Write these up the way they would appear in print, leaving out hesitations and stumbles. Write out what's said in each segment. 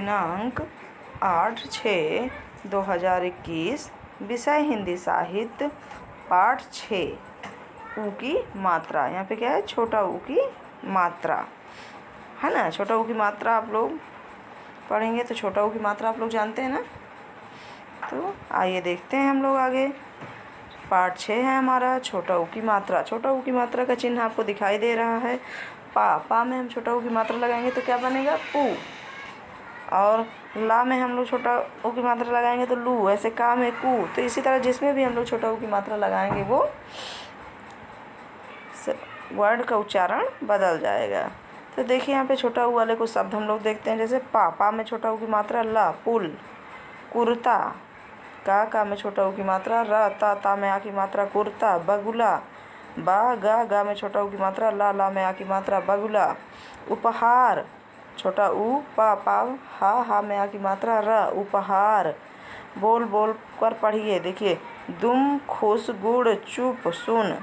दिनांक 8/6/2021। विषय हिंदी साहित्य, पाठ 6, ऊ की मात्रा। यहाँ पे क्या है? छोटा ऊ की मात्रा है ना। छोटा ऊ की मात्रा आप लोग पढ़ेंगे तो छोटा ऊ की मात्रा आप लोग जानते हैं ना। तो आइए देखते हैं हम लोग आगे। पाठ 6 है हमारा, छोटा ऊ की मात्रा। छोटा ऊ की मात्रा का चिन्ह आपको दिखाई दे रहा है। पा में हम छोटा ऊ की मात्रा लगाएंगे तो क्या बनेगा? पू। और ला में हम लोग छोटा ऊ की मात्रा लगाएंगे तो लू। ऐसे का में कू। तो इसी तरह जिसमें भी हम लोग छोटा ऊ की मात्रा लगाएंगे वो वर्ड का उच्चारण बदल जाएगा। तो देखिए यहाँ पे छोटा ऊ वाले कुछ शब्द हम लोग देखते हैं। जैसे पा में छोटा ऊ की मात्रा ला, पुल। कुर्ता। का में छोटा ऊ की मात्रा र, ता में आ की मात्रा कुर्ता, बगुला। गा में छोटा ऊ की मात्रा ला में आ की मात्रा बगुला। उपहार। छोटा ऊ पा हा में आ की मात्रा र, उपहार। बोल कर पढ़िए। देखिए, दुम खुश गुड़ चुप सुन।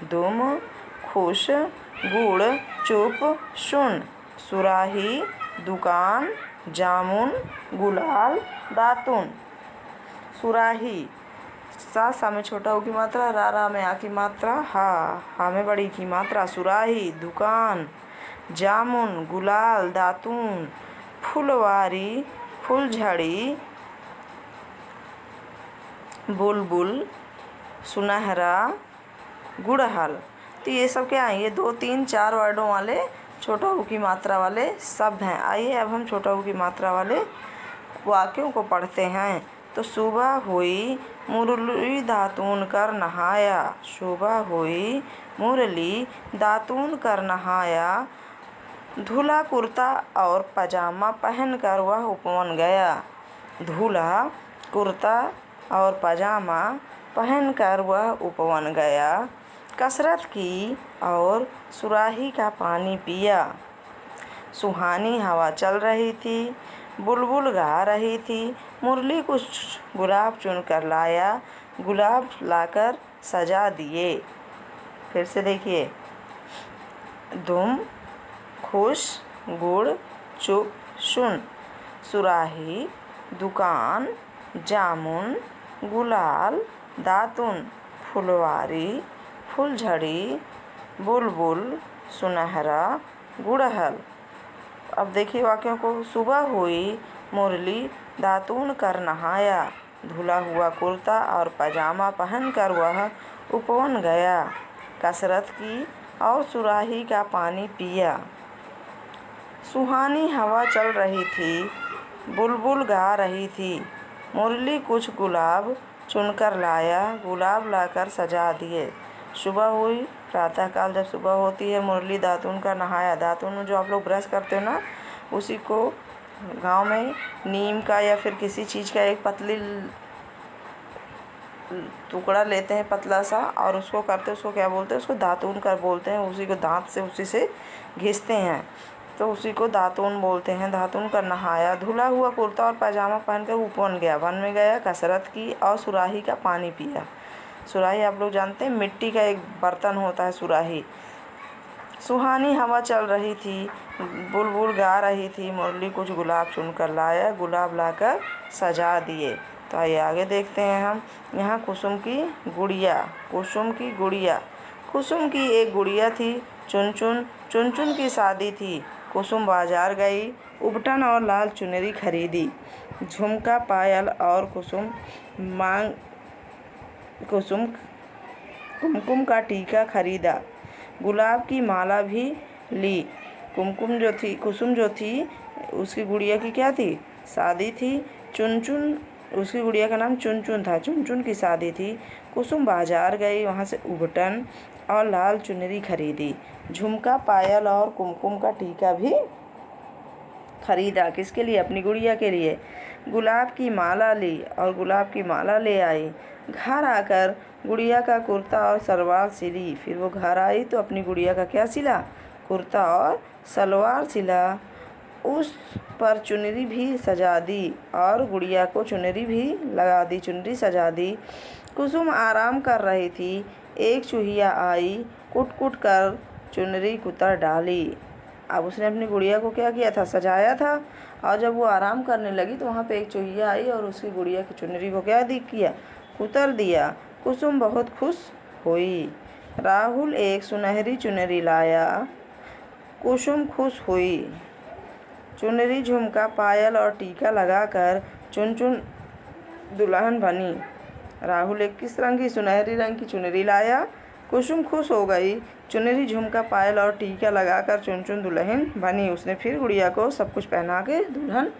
दुम खुश गुड़ चुप सुन। सुराही, दुकान, जामुन, गुलाल, दातुन। सुराही। सा में छोटा ऊ की मात्रा, रा में आ की मात्रा, हा में बड़ी की मात्रा। सुराही, दुकान, जामुन, गुलाल, दातून। फुलवारी, फुलझड़ी, बुलबुल, सुनहरा, गुड़हल। तो ये सब क्या है? ये 2, 3, 4 वर्डों वाले छोटा ऊ की मात्रा वाले शब्द हैं। आइए अब हम छोटा ऊ की मात्रा वाले वाक्यों को पढ़ते हैं। तो सुबह हुई, मुरली दातून कर नहाया। सुबह हुई, मुरली दातून कर नहाया। धुला कुर्ता और पजामा पहनकर वह उपवन गया। धुला कुर्ता और पजामा पहनकर वह उपवन गया। कसरत की और सुराही का पानी पिया। सुहानी हवा चल रही थी, बुलबुल गा रही थी। मुरली कुछ गुलाब चुन कर लाया, गुलाब लाकर सजा दिए। फिर से देखिए, दुम खुश गुड़ चुप सुन। सुराही, दुकान, जामुन, गुलाल, दातुन। फुलवारी, फुलझड़ी, बुलबुल, सुनहरा, गुड़हल। अब देखिए वाक्यों को। सुबह हुई, मुरली दातून कर नहाया। धुला हुआ कुर्ता और पजामा पहनकर वह उपवन गया। कसरत की और सुराही का पानी पिया। सुहानी हवा चल रही थी, बुलबुल गा रही थी। मुरली कुछ गुलाब चुनकर लाया, गुलाब लाकर सजा दिए। सुबह हुई, प्रातःकाल जब सुबह होती है, मुरली दातून का नहाया। दातून जो आप लोग ब्रश करते हो ना, उसी को गांव में नीम का या फिर किसी चीज़ का एक पतली टुकड़ा लेते हैं पतला सा, और उसको करते, उसको क्या बोलते हैं? उसको दातून कर बोलते हैं। उसी को दांत से उसी से घिसते हैं, तो उसी को दातून बोलते हैं। दातून कर नहाया। धुला हुआ कुर्ता और पैजामा पहनकर उपवन गया, वन में गया। कसरत की और सुराही का पानी पिया। सुराही आप लोग जानते हैं, मिट्टी का एक बर्तन होता है सुराही। सुहानी हवा चल रही थी, बुलबुल गा रही थी। मुरली कुछ गुलाब चुनकर लाया, गुलाब लाकर सजा दिए। तो आइए आगे देखते हैं हम। यहाँ कुसुम की गुड़िया। कुसुम की गुड़िया। कुसुम की एक गुड़िया थी, चुनचुन की शादी थी। कुसुम बाजार गई, उबटन और लाल चुनरी खरीदी। झुमका, पायल और कुमकुम का टीका खरीदा। गुलाब की माला भी ली। कुसुम जो थी उसकी गुड़िया की क्या थी? शादी थी। उसकी गुड़िया का नाम चुनचुन था। चुनचुन की शादी थी। कुसुम बाजार गई, वहाँ से उबटन और लाल चुनरी खरीदी। झुमका, पायल और कुमकुम का टीका भी खरीदा। किसके लिए? अपनी गुड़िया के लिए। गुलाब की माला ली और गुलाब की माला ले आई। घर आकर गुड़िया का कुर्ता और सलवार सिली। फिर वो घर आई तो अपनी गुड़िया का क्या सिला? कुर्ता और सलवार सिला। उस पर चुनरी भी सजा दी और गुड़िया को चुनरी भी लगा दी, चुनरी सजा दी। कुसुम आराम कर रही थी। एक चूहिया आई, कुट कुट कर चुनरी कुतर डाली। अब उसने अपनी गुड़िया को क्या किया था, सजाया था। और जब वो आराम करने लगी तो वहाँ पे एक चूहिया आई और उसकी गुड़िया की चुनरी को क्या किया, कुतर दिया। कुसुम बहुत खुश हुई। राहुल एक सुनहरी चुनरी लाया, कुसुम खुश हुई। चुनरी, झुमका, पायल और टीका लगाकर चुन दुल्हन बनी। राहुल एक किस रंग की, सुनहरी रंग की चुनरी लाया, कुसुम खुश हो गई। चुनरी, झुमका, पायल और टीका लगाकर चुन दुल्हन बनी। उसने फिर गुड़िया को सब कुछ पहना के दुल्हन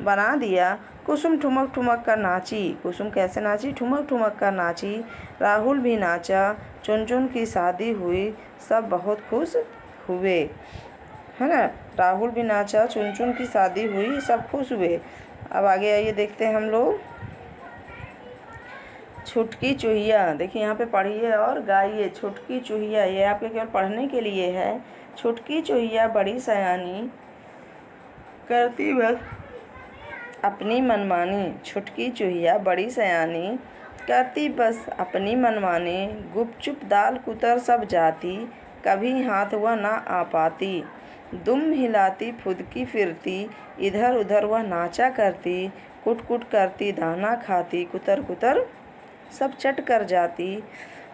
बना दिया। कुसुम ठुमक ठुमक कर नाची। कुसुम कैसे नाची, ठुमक ठुमक कर नाची। राहुल भी नाचा। चुन की शादी हुई, सब बहुत खुश हुए, है ना। राहुल भी नाचा, चुन की शादी हुई, सब खुश हुए। अब आगे आइए देखते हैं हम लोग। छुटकी चूहिया, देखिए यहाँ पे पढ़िए और गाइए। छुटकी चूहिया, ये आपके केवल पढ़ने के लिए है। छुटकी चूहिया बड़ी सयानी, करती बस अपनी मनमानी। छुटकी चूहिया बड़ी सयानी, करती बस अपनी मनमानी। गुपचुप दाल कुतर सब जाती, कभी हाथ वह ना आ पाती। दुम हिलाती फुदकी फिरती, इधर उधर वह नाचा करती। कुट कुट करती दाना खाती, कुतर कुतर सब चट कर जाती।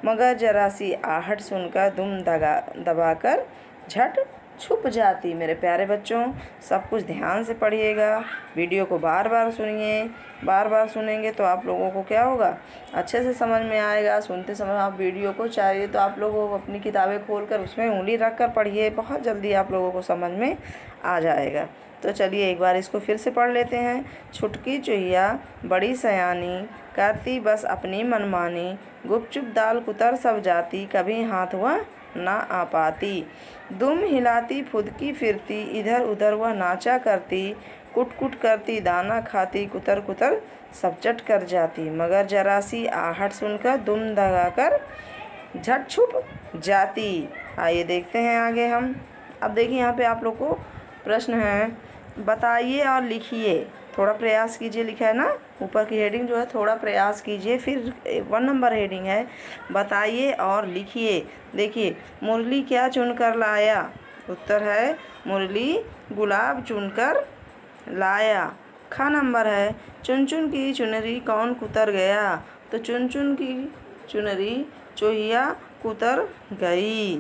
मगर जरा सी आहट सुनकर दुम दबाकर झट छुप जाती। मेरे प्यारे बच्चों, सब कुछ ध्यान से पढ़िएगा, वीडियो को बार बार सुनिए। बार बार सुनेंगे तो आप लोगों को क्या होगा, अच्छे से समझ में आएगा। सुनते समय आप वीडियो को चाहिए तो आप लोगों को अपनी किताबें खोलकर उसमें उंगली रख कर पढ़िए, बहुत जल्दी आप लोगों को समझ में आ जाएगा। तो चलिए एक बार इसको फिर से पढ़ लेते हैं। छुटकी चूहिया बड़ी सयानी, करती बस अपनी मनमानी। गुपचुप दाल कुतर सब जाती, कभी हाथ वह ना आ पाती। दुम हिलाती फुदकी फिरती, इधर उधर वह नाचा करती। कुट कुट करती दाना खाती, कुतर कुतर सब चट कर जाती। मगर जरा सी आहट सुनकर दुम दगाकर झट छुप जाती। आइए देखते हैं आगे हम। अब देखिए यहाँ पे आप लोग को प्रश्न है, बताइए और लिखिए। थोड़ा प्रयास कीजिए, लिखा है ना ऊपर की हेडिंग जो है, थोड़ा प्रयास कीजिए। फिर 1 नंबर हेडिंग है, बताइए और लिखिए। देखिए, मुरली क्या चुनकर लाया? उत्तर है मुरली गुलाब चुनकर लाया। ख नंबर है, चुन की चुनरी कौन कुतर गया? तो चुन की चुनरी चूहिया कुतर गई।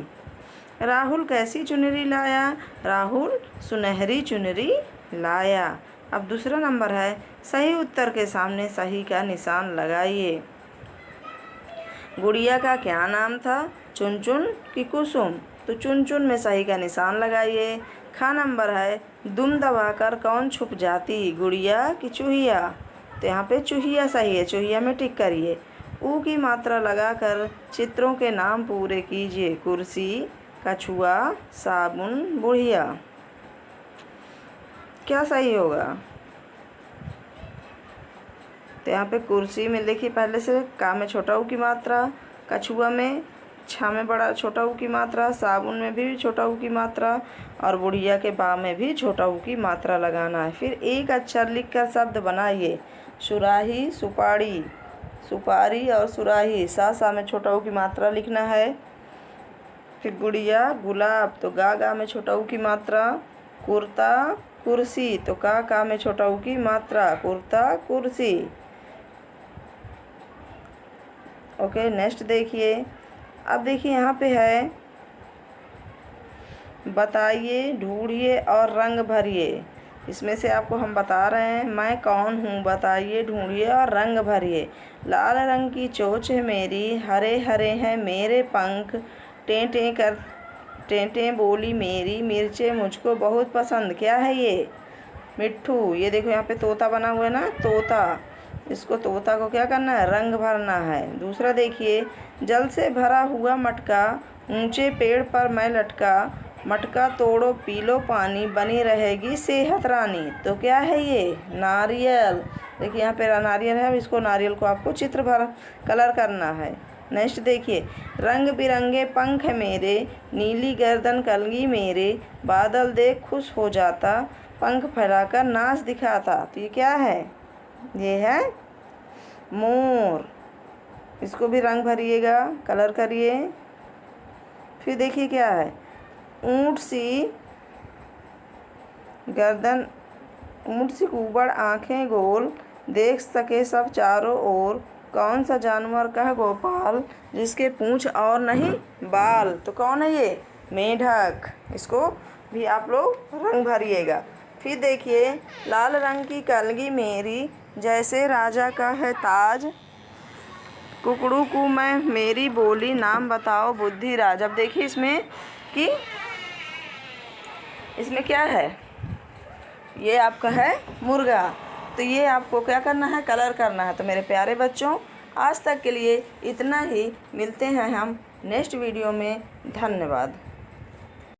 राहुल कैसी चुनरी लाया? राहुल सुनहरी चुनरी लाया। अब दूसरा नंबर है, सही उत्तर के सामने सही का निशान लगाइए। गुड़िया का क्या नाम था? चुन की कुसुम, तो चुन में सही का निशान लगाइए। ख नंबर है, दुम दबाकर कौन छुप जाती? गुड़िया की चूहिया, तो यहाँ पे चूहिया सही है, चूहिया में टिक करिए। ऊ की मात्रा लगाकर चित्रों के नाम पूरे कीजिए। कुर्सी, कछुआ, साबुन, बुढ़िया। क्या सही होगा? तो यहाँ पे कुर्सी में देखिए पहले से का में छोटा ऊ की मात्रा, कछुआ में छा में बड़ा छोटा ऊ की मात्रा, साबुन में भी छोटा ऊ की मात्रा और बुढ़िया के बा में भी छोटा ऊ की मात्रा लगाना है। फिर एक अक्षर लिखकर शब्द बनाइए। सुराही, सुपारी, सुपारी और सुराही, सा में छोटा ऊ की मात्रा लिखना है। फिर गुड़िया गुलाब, तो गा में छोटा ऊ की मात्रा। कुर्ता कुर्सी, तो का में छोटा ऊ की मात्रा, कुर्ता कुर्सी। ओके, नेक्स्ट देखिए। अब देखिए यहाँ पे है, बताइए, ढूंढिए और रंग भरिए। इसमें से आपको हम बता रहे हैं, मैं कौन हूँ? बताइए, ढूंढिए और रंग भरिए। लाल रंग की चोंच है मेरी, हरे हरे हैं मेरे पंख। टें बोली मेरी मिर्चें मुझको बहुत पसंद। क्या है ये? मिट्ठू। ये देखो यहाँ पे तोता बना हुआ है ना, तोता। इसको तोता को क्या करना है? रंग भरना है। दूसरा देखिए, जल से भरा हुआ मटका, ऊंचे पेड़ पर मैं लटका। मटका तोड़ो पी लो पानी, बनी रहेगी सेहत रानी। तो क्या है ये? नारियल। देखिए यहाँ पे नारियल है, इसको नारियल को आपको चित्र भर कलर करना है। नेक्स्ट देखिए, रंग बिरंगे पंख मेरे, नीली गर्दन कलगी मेरे। बादल देख खुश हो जाता, पंख फैलाकर नाच दिखाता। तो ये क्या है? ये है मोर। इसको भी रंग भरिएगा, कलर करिए। फिर देखिए क्या है, ऊँट सी गर्दन ऊँट सी कुबड़, आँखें गोल, देख सके सब चारों ओर। कौन सा जानवर कह गोपाल, जिसके पूँछ और नहीं बाल। तो कौन है ये? मेंढक। इसको भी आप लोग रंग भरिएगा। फिर देखिए, लाल रंग की कलगी मेरी, जैसे राजा का है ताज। कुकड़ू को मैं मेरी बोली, नाम बताओ बुद्धिराज। अब देखिए इसमें कि इसमें क्या है, ये आपका है मुर्गा। तो ये आपको क्या करना है, कलर करना है। तो मेरे प्यारे बच्चों, आज तक के लिए इतना ही। मिलते हैं हम नेक्स्ट वीडियो में। धन्यवाद।